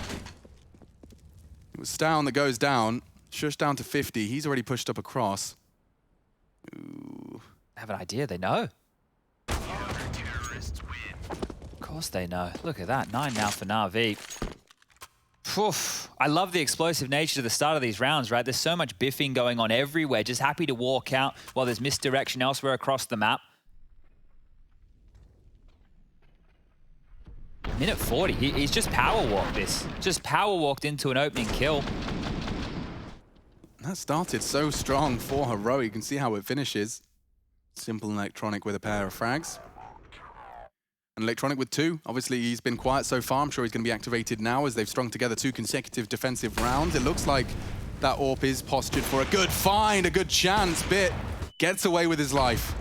It was Stown that goes down. Shush down to 50. He's already pushed up across. Ooh. I have an idea, they know. Of course they know. Look at that, 9 now for Na'Vi. Oof. I love the explosive nature to the start of these rounds, right? There's so much biffing going on everywhere. Just happy to walk out while there's misdirection elsewhere across the map. Minute 40, he's just power walked this. Just power walked into an opening kill. That started so strong for Heroic. You can see how it finishes. Simple and Electronic with a pair of frags. And Electronic with 2. Obviously, he's been quiet so far. I'm sure he's going to be activated now as they've strung together 2 consecutive defensive rounds. It looks like that AWP is postured for a good find, a good chance. Bit gets away with his life.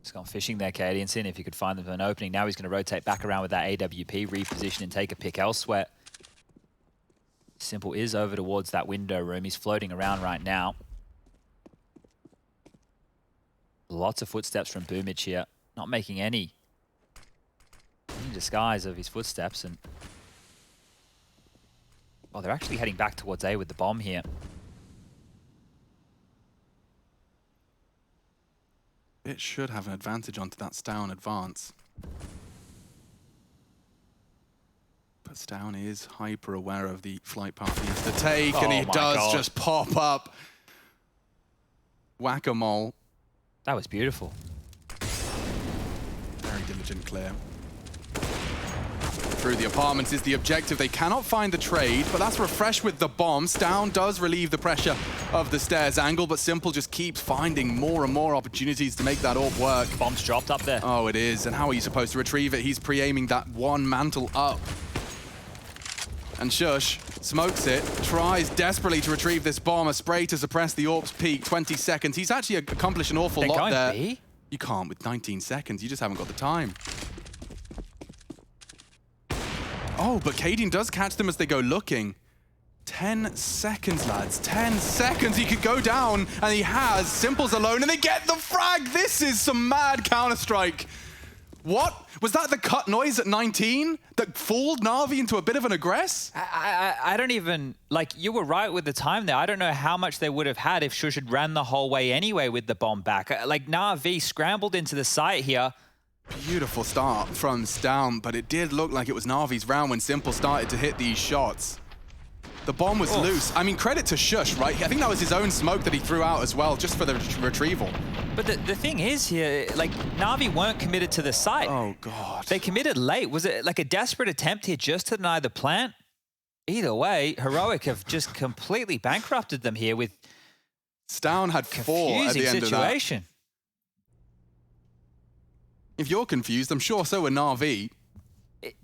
He's gone fishing there, Katie, seeing if he could find them an opening. Now he's going to rotate back around with that AWP, reposition and take a pick elsewhere. Simple is over towards that window room. He's floating around right now. Lots of footsteps from Boomich here. Not making any disguise of his footsteps. And well, they're actually heading back towards A with the bomb here. It should have an advantage onto that Stown advance. But Stown is hyper aware of the flight path he has to take, and he does just pop up. Whack-a-mole. That was beautiful. Very diligent clear. Through the apartments is the objective. They cannot find the trade, but that's Refresh with the bomb. Stown does relieve the pressure of the stairs angle, but Simple just keeps finding more and more opportunities to make that AWP work. Bomb's dropped up there. Oh, it is. And how are you supposed to retrieve it? He's pre-aiming that one mantle up. And Shush smokes it, tries desperately to retrieve this bomb. A spray to suppress the AWP's peak, 20 seconds. He's actually accomplished an awful lot there. B? You can't with 19 seconds. You just haven't got the time. Oh, but Kadeen does catch them as they go looking. 10 seconds, lads. 10 seconds. He could go down, and he has. Simple's alone, and they get the frag. This is some mad Counter-Strike. What? Was that the cut noise at 19 that fooled Na'Vi into a bit of an aggress? I don't even, like, you were right with the time there. I don't know how much they would have had if Shush had ran the whole way anyway with the bomb back. Like, Na'Vi scrambled into the site here. Beautiful start from Stown, but it did look like it was Na'Vi's round when Simple started to hit these shots. The bomb was loose. I mean, credit to Shush, right? I think that was his own smoke that he threw out as well, just for the retrieval. But the thing is here, like, Na'Vi weren't committed to the site. Oh, God. They committed late. Was it like a desperate attempt here just to deny the plant? Either way, Heroic have just completely bankrupted them here with Stown had 4 at the end situation. of that. If you're confused, I'm sure so are Na'Vi.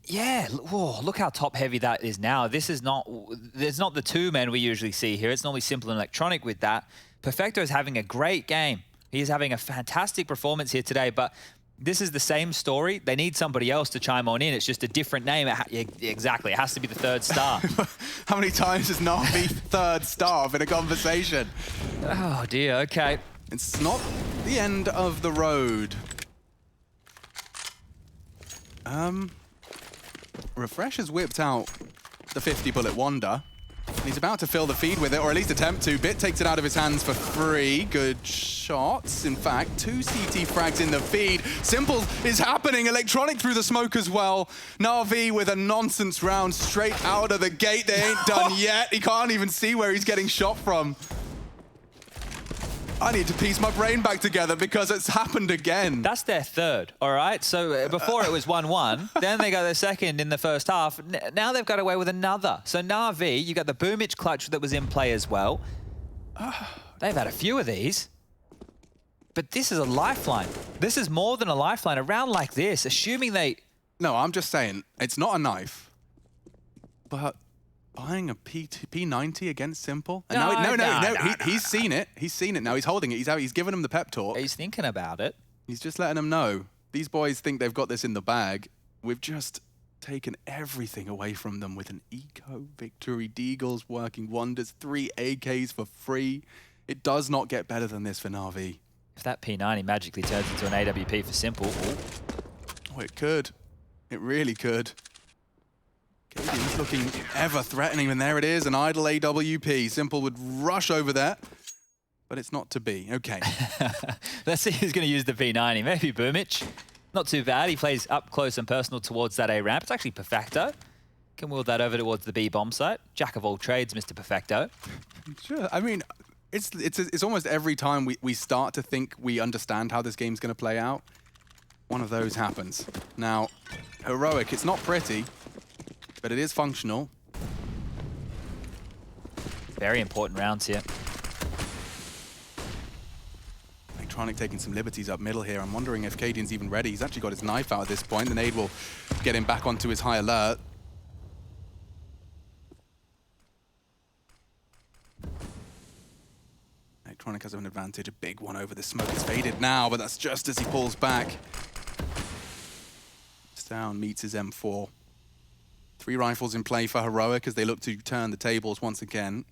Yeah, whoa, look how top-heavy that is now. This is not, there's not the 2 men we usually see here. It's normally Simple and Electronic with that. Perfecto is having a great game. He is having a fantastic performance here today, but this is the same story. They need somebody else to chime on in. It's just a different name. Exactly, it has to be the 3rd star. How many times has Na'Vi 3rd star in a conversation? Oh dear, okay. It's not the end of the road. Refresh has whipped out the 50 bullet Wonder. He's about to fill the feed with it, or at least attempt to. Bit takes it out of his hands for free. Good shots. In fact, 2 CT frags in the feed. Simple is happening. Electronic through the smoke as well. Na'Vi with a nonsense round straight out of the gate. They ain't done yet. He can't even see where he's getting shot from. I need to piece my brain back together because it's happened again. That's their third, all right? So before it was 1-1, then they got their second in the first half. Now they've got away with another. So Na'Vi, you got the Boomich clutch that was in play as well. They've had a few of these. But this is a lifeline. This is more than a lifeline. A round like this, assuming they... No, I'm just saying, it's not a knife. But buying a P90 against Simple? And no, he's seen it. He's seen it now. He's holding it. He's giving him the pep talk. He's thinking about it. He's just letting them know. These boys think they've got this in the bag. We've just taken everything away from them with an eco victory. Deagle's working wonders. 3 AKs for free. It does not get better than this for Na'Vi. If that P90 magically turns into an AWP for Simple... Oh, it could. It really could. He's looking ever threatening, and there it is, an idle AWP. Simple would rush over there, but it's not to be. Okay. Let's see who's going to use the P90. Maybe Boomich. Not too bad. He plays up close and personal towards that A ramp. It's actually Perfecto. Can wheel that over towards the B bomb site. Jack of all trades, Mr. Perfecto. Sure. I mean, it's almost every time we start to think we understand how this game's going to play out, one of those happens. Now, Heroic, it's not pretty, but it is functional. Very important rounds here. Electronic taking some liberties up middle here. I'm wondering if Cadian's even ready. He's actually got his knife out at this point. The nade will get him back onto his high alert. Electronic has an advantage, a big one over the smoke. It's faded now, but that's just as he pulls back. Down, meets his M4. 3 rifles in play for Heroic as they look to turn the tables once again.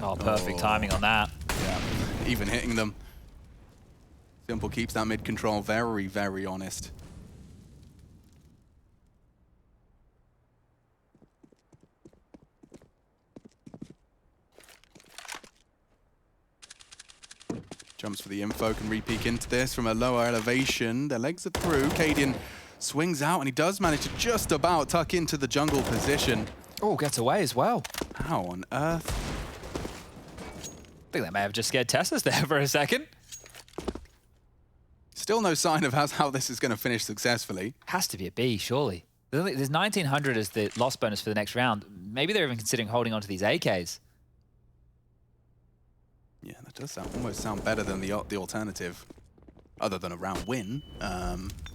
Oh, perfect timing on that. Yeah, even hitting them. Simple keeps that mid control very, very honest. Jumps for the info, can re-peek into this from a lower elevation. Their legs are through. Cadian swings out, and he does manage to just about tuck into the jungle position. Oh, gets away as well. How on earth? I think they may have just scared Tessus there for a second. Still no sign of how this is going to finish successfully. Has to be a B, surely. There's 1900 as the loss bonus for the next round. Maybe they're even considering holding on to these AKs. Yeah, that does almost sound better than the alternative, other than a round win.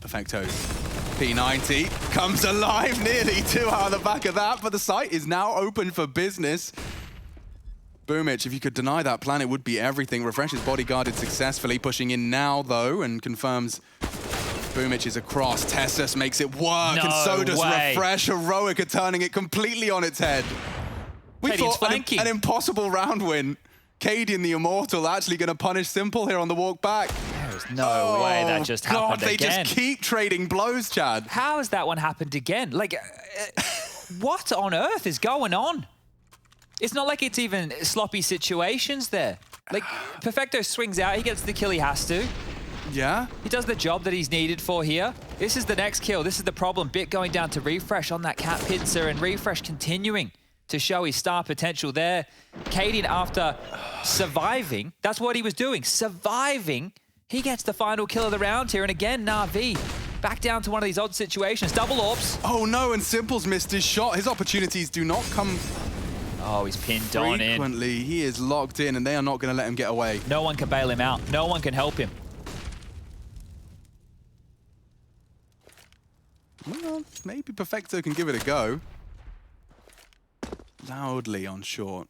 Perfecto's P90 comes alive, nearly 2 out of the back of that, but the site is now open for business. Boomich, if you could deny that plan, it would be everything. Refresh is bodyguarded successfully, pushing in now, though, and confirms Boomich is across. Tessus makes it work, and so does Refresh. Heroic are turning it completely on its head. We thought an impossible round win. Cadian the Immortal actually going to punish Simple here on the walk back. There's no way that just happened again. They just keep trading blows, Chad. How has that one happened again? Like, what on earth is going on? It's not like it's even sloppy situations there. Like, Perfecto swings out, he gets the kill he has to. Yeah? He does the job that he's needed for here. This is the next kill. This is the problem. Bit going down to Refresh on that cat pincer, and Refresh continuing to show his star potential there. Cadian, after surviving, that's what he was doing, surviving, he gets the final kill of the round here. And again, Na'Vi back down to one of these odd situations. Double orbs. Oh no, and Simple's missed his shot. His opportunities do not come Oh, he's pinned on in. frequently. He is locked in, and they are not going to let him get away. No one can bail him out. No one can help him. Well, maybe Perfecto can give it a go. Loudly on short.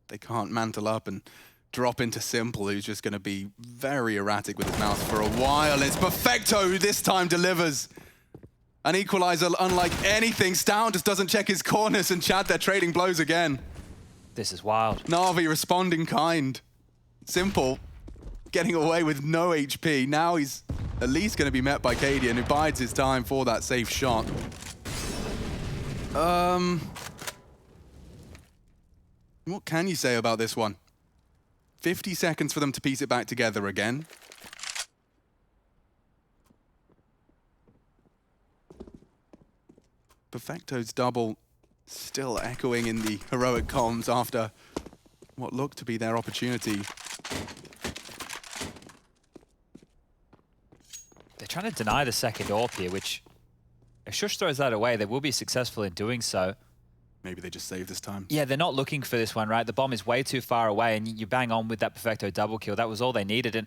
They can't mantle up and drop into Simple, who's just going to be very erratic with his mouse for a while. It's Perfecto who this time delivers. An equalizer unlike anything. Stound just doesn't check his corners, and Chad, they're trading blows again. This is wild. Na'Vi responding kind. Simple getting away with no HP. Now he's at least going to be met by Cadian, who bides his time for that safe shot. What can you say about this one? 50 seconds for them to piece it back together again. Perfecto's double still echoing in the heroic comms after what looked to be their opportunity. They're trying to deny the second AWP here, which if Shush throws that away, they will be successful in doing so. Maybe they just save this time. Yeah, they're not looking for this one, right? The bomb is way too far away, and you bang on with that Perfecto double kill. That was all they needed, and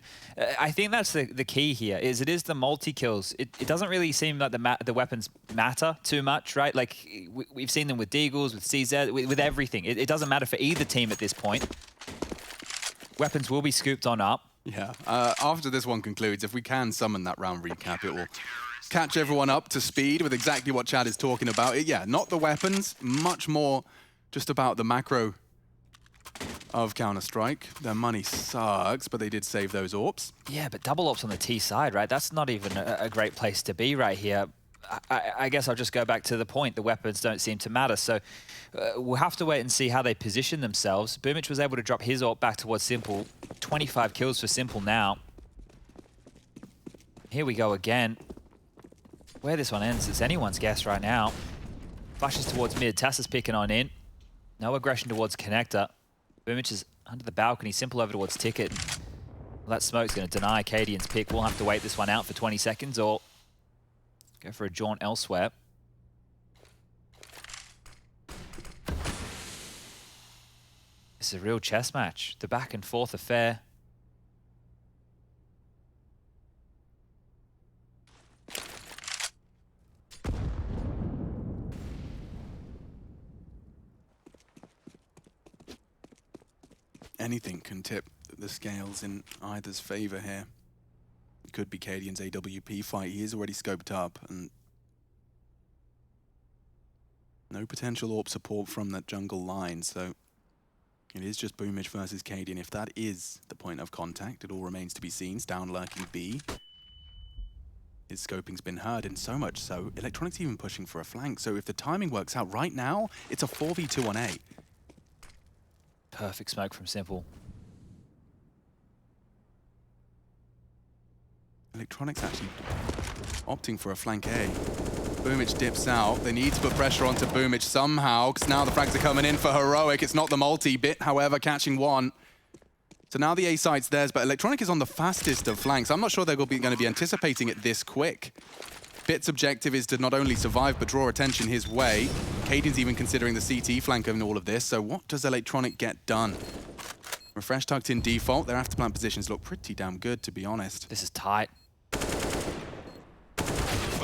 I think that's the key here. Is it is the multi-kills. It doesn't really seem like the weapons matter too much, right? Like, we've seen them with Deagles, with CZ, with everything. It doesn't matter for either team at this point. Weapons will be scooped on up. Yeah, after this one concludes, if we can summon that round recap, it will catch everyone up to speed with exactly what Chad is talking about. Yeah, not the weapons, much more just about the macro of Counter-Strike. Their money sucks, but they did save those AWPs. Yeah, but double AWPs on the T side, right? That's not even a great place to be right here. I guess I'll just go back to the point. The weapons don't seem to matter, so we'll have to wait and see how they position themselves. Boomich was able to drop his AWP back towards Simple. 25 kills for Simple now. Here we go again. Where this one ends, it's anyone's guess right now. Flashes towards mid. Tassa's picking on in. No aggression towards Connector. Boomich is under the balcony. Simple over towards Ticket. Well, that smoke's going to deny Cadian's pick. We'll have to wait this one out for 20 seconds or go for a jaunt elsewhere. This is a real chess match. The back and forth affair. Anything can tip the scales in either's favor here. It could be Cadian's AWP fight. He is already scoped up, and no potential AWP support from that jungle line, so it is just Boomich versus Cadian. If that is the point of contact, it all remains to be seen. Down lurking B. His scoping's been heard, and so much so, Electronics even pushing for a flank. So if the timing works out right now, it's a 4v2 on A. Perfect smoke from Simple. Electronics actually opting for a flank A. Boomich dips out. They need to put pressure onto Boomich somehow, because now the frags are coming in for Heroic. It's not the multi-bit, however, catching one. So now the A side's theirs, but Electronic is on the fastest of flanks. I'm not sure they're going to be anticipating it this quick. Bit's objective is to not only survive, but draw attention his way. Cadian's even considering the CT flank in all of this, so what does Electronic get done? Refresh tucked in default. Their after-plant positions look pretty damn good, to be honest. This is tight.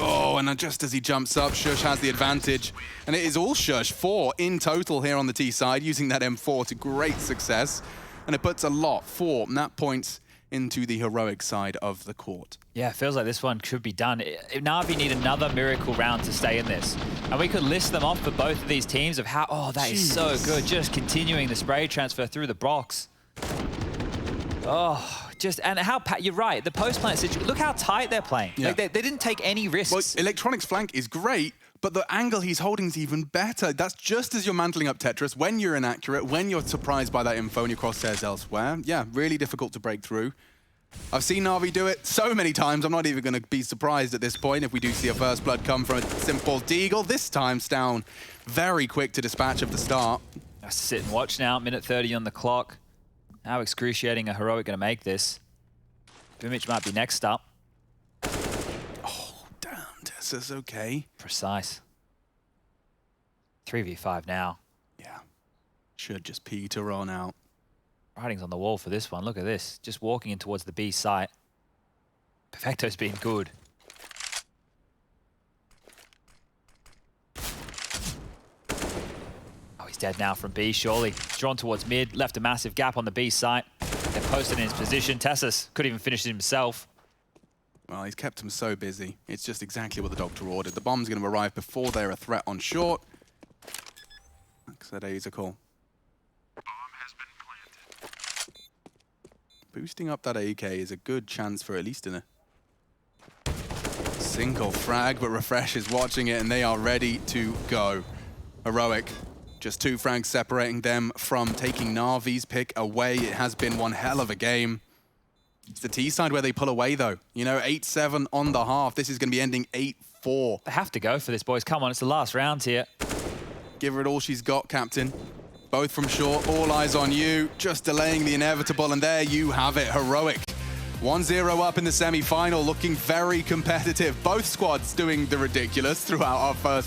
Oh, and just as he jumps up, Shush has the advantage. And it is all Shush, 4 in total here on the T side, using that M4 to great success. And it puts a lot, 4 nat points into the Heroic side of the court. Yeah, it feels like this one should be done. Na'Vi need another miracle round to stay in this. And we could list them off for both of these teams of how, oh, that is so good. Just continuing the spray transfer through the box. Oh, and how, you're right, the post-plant situation, look how tight they're playing. Yeah. Like they didn't take any risks. Well, Electronic's flank is great, but the angle he's holding is even better. That's just as you're mantling up Tetris, when you're inaccurate, when you're surprised by that info and your crosshairs elsewhere. Yeah, really difficult to break through. I've seen Na'Vi do it so many times, I'm not even going to be surprised at this point if we do see a first blood come from a simple Deagle. This time, Stown very quick to dispatch of the start. Has to sit and watch now, minute 30 on the clock. How excruciating are Heroic going to make this? Boomich might be next up. Oh, damn, Tessa's okay. Precise. 3v5 now. Yeah, should just peter on out. Writing's on the wall for this one. Look at this. Just walking in towards the B site. Perfecto's been good. Oh, he's dead now from B, surely. Drawn towards mid, left a massive gap on the B site. They're posted in his position. Tessus could even finish it himself. Well, he's kept him so busy. It's just exactly what the doctor ordered. The bomb's going to arrive before they're a threat on short. Lackadaisical. Boosting up that AK is a good chance for at least a single frag, but Refresh is watching it and they are ready to go. Heroic, just 2 frags separating them from taking Na'Vi's pick away. It has been one hell of a game. It's the T side where they pull away though. You know, 8-7 on the half. This is going to be ending 8-4. They have to go for this, boys. Come on, it's the last round here. Give her it all she's got, Captain. Both from short, all eyes on you. Just delaying the inevitable, and there you have it. Heroic. 1-0 up in the semi-final, looking very competitive. Both squads doing the ridiculous throughout our first